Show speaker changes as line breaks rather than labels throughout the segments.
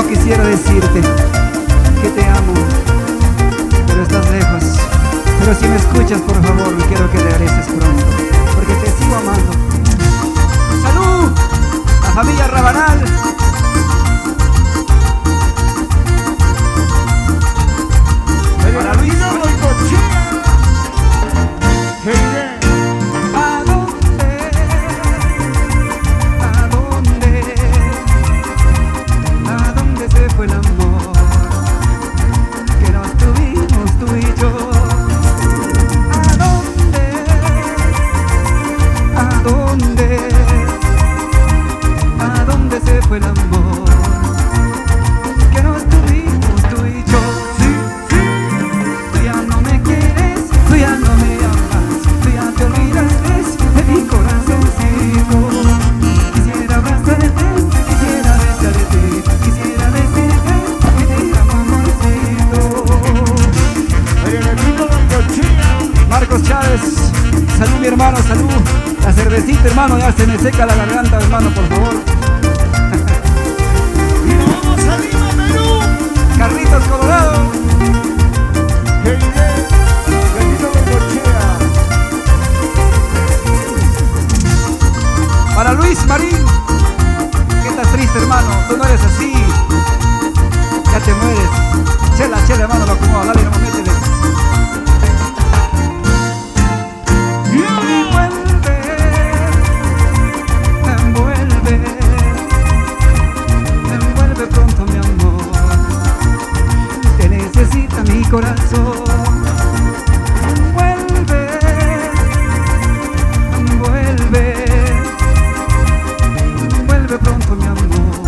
Quisiera decirte que te amo, pero estás lejos. Pero si me escuchas, por favor, quiero que regreses pronto, porque te sigo amando. ¡Salud! La familia Rabanal. Para Luis el amor que nos tuvimos tú y yo. ¿A dónde se fue el amor que nos tuvimos tú y yo? Sí, sí. Tú ya no me quieres, tú ya no me amas, tú ya te olvidaste de mi corazoncito. Quisiera abrazarte, quisiera besarte, quisiera decirte que te amo, amorcito. Marcos Chávez, salud mi hermano, salud. La cervecita, hermano, ya se me seca la garganta, hermano, por favor.
Y nos vamos a Lima, Perú.
Carlitos Colorado. Para Luis Marín, que estás triste, hermano, tú no eres así, ya te mueres. Chela, chela, hermano, lo acomodo, dale, no me métele. Envuelve pronto mi amor, te necesita mi corazón. Envuelve pronto mi amor,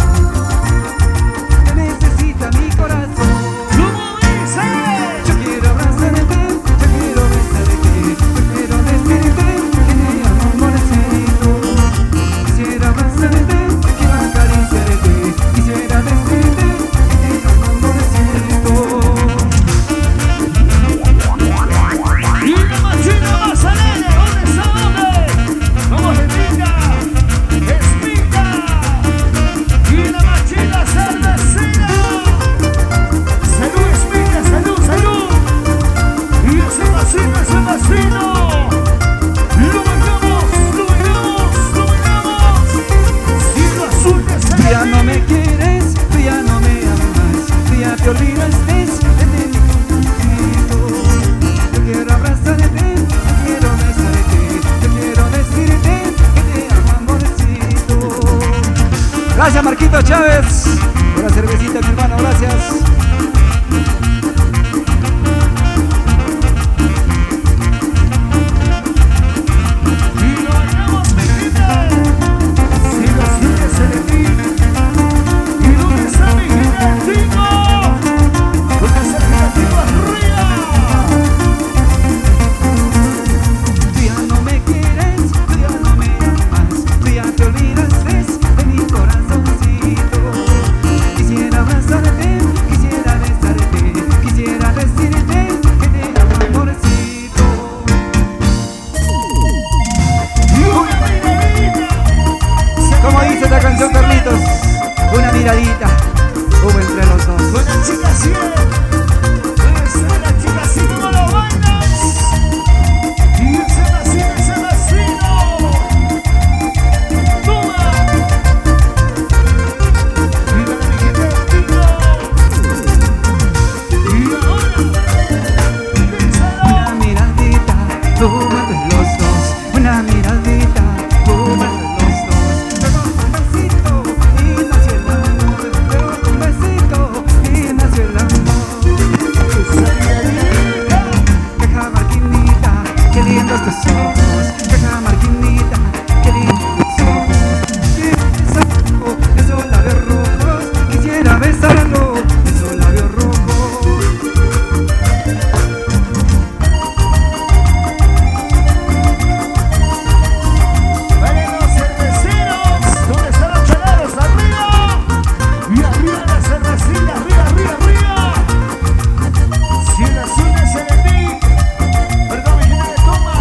te necesita mi corazón.
¿Cómo dice?
Yo quiero abrazarte, yo quiero besarte, yo quiero decirte que te amo, amorcito. Quisiera abrazarte, quiero acariciarte, quisiera decirte que te amo, amorcito. olvidaste de mi contigo. Yo quiero abrazarte, yo quiero besarte, yo quiero decirte que te amo, amorcito. Gracias Marquito Chávez por la cervecita, mi hermano, gracias. Esta canción, Carlitos, una miradita hubo entre los dos.
Una chica así, una chica así como lo bailas. Y ese vecino. Toma. Mira la mijita del tino. Y ahora,
una miradita hubo entre los dos. Una miradita hubo entre los dos. Tus ojos, cajamarquinita, qué lindos tus ojos. Esos labios rojos, quisiera besarlo, esos labios rojos.
vale los cerveceros, ¿dónde están los chalados? ¡Arriba! Y arriba la cervecilla, arriba. Si el azul es el de mí, perdón, mi gente de toma.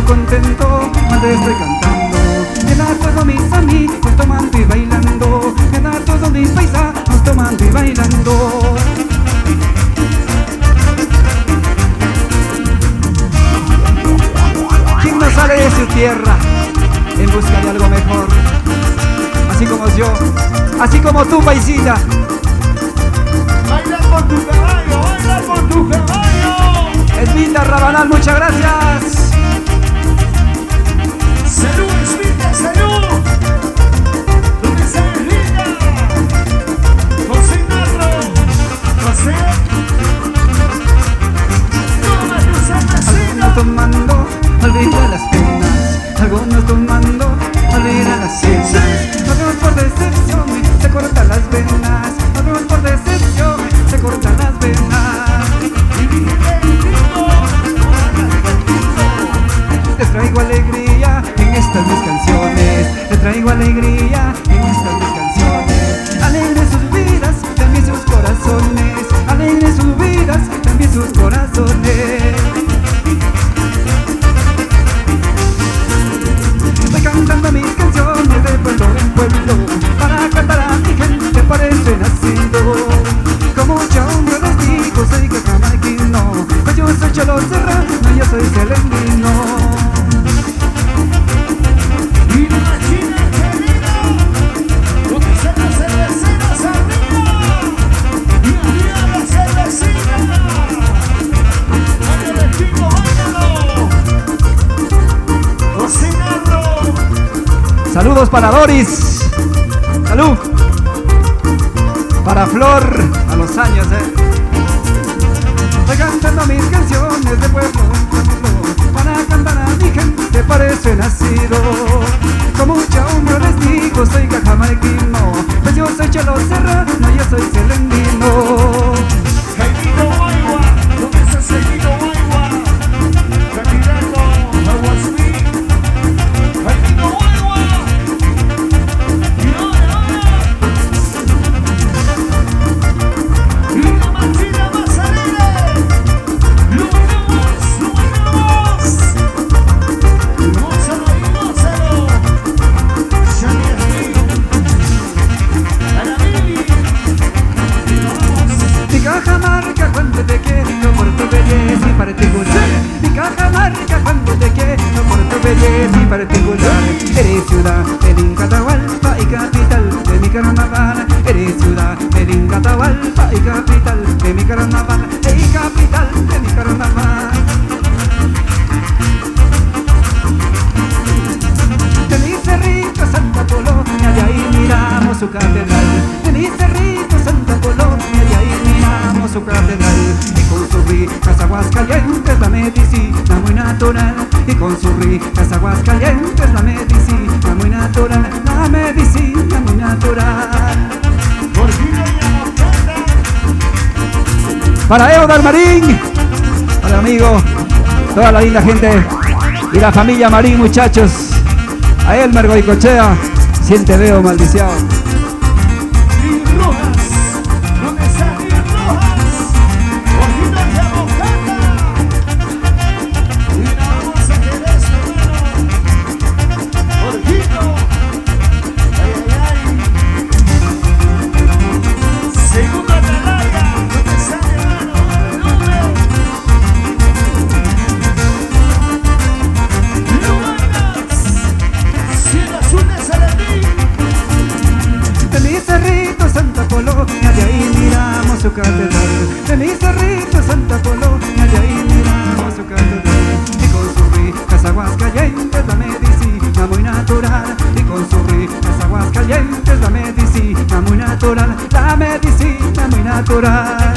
contento cuando estoy cantando. Me da todos mis amigos tomando y bailando. Me da todos mis paisanos tomando y bailando. la banal, muchas gracias.
Salud, Esmita, salud. ¿Dónde está Esmita? José Narro. José. Toma tu cervecita.
Algunos tomando, olvida las penas. Algunos tomando, olvida las cenas. Algunos por decepción se cortan las venas. Algunos por decepción se cortan las venas. Les traigo alegría en estas mis canciones. Les traigo alegría en estas mis canciones. Alegren sus vidas, también sus corazones. Alegren sus vidas, también sus corazones. Voy cantando mis canciones de pueblo en pueblo, para cantar a mi gente, por eso he nacido. Con mucha honra les digo, soy cajamarquino, pues yo soy Cholo Serrano, yo soy celendino.
Imagina que lindo, donde están las cerveceras arriba, y arriba la cervecita. Ándale, chico, báñalo. Cocinarlo.
Saludos para Doris. Salud. Para Flor, a los años, Voy cantando mis canciones de pueblo en pueblo, para cantar a mi gente, por eso he nacido. Con mucha honra les digo, soy cajamarquino, pues yo soy Cholo Serrano, yo soy celendino.
Jaimito Guayua, ¿dónde está Jaimito Guayua? Candidato a Guasmí. Jaimito Guayua. Y ahora. Y una Martina Mazzarelli. Lo bailamos. Gózalo y gózalo.
Mi Cajamarca cuando te quiero por tu belleza y particular. Mi Cajamarca cuando te quiero por tu belleza y particular. Eres ciudad del Incatahualpa y capital de mi carnaval. Eres ciudad del Incatahualpa y capital de mi carnaval. Y capital de mi carnaval. De mi cerrito Santa Polonia, de ahí miramos su catedral. De mi cerrito Santa Polonia, de ahí miramos su catedral. Y con sus ricas aguas calientes la medicina muy natural. Y con sus ricas aguas calientes la medicina muy natural. La medicina muy natural. Para Eudal Marín, para el amigo, toda la linda gente y la familia Marín, muchachos. A Elmer Goicochea, siente veo maldición.
Lil Rojas, ¿dónde está Lil Rojas? Ojito de abogada. Y la vamos a querer esto, hermano. Ojito. Ay, ay, ay. Segunda Atalaya, ¿dónde está mi hermano? El hombre. No bailas. Cielo azul de Saladín.
De mi cerrito Santa Polonia, de ahí miramos su catedral. De mi cerrito Santa Polonia, de ahí miramos su catedral. Y con sus ricas aguas calientes la medicina muy natural. Y con sus ricas aguas calientes la medicina muy natural. La medicina muy natural.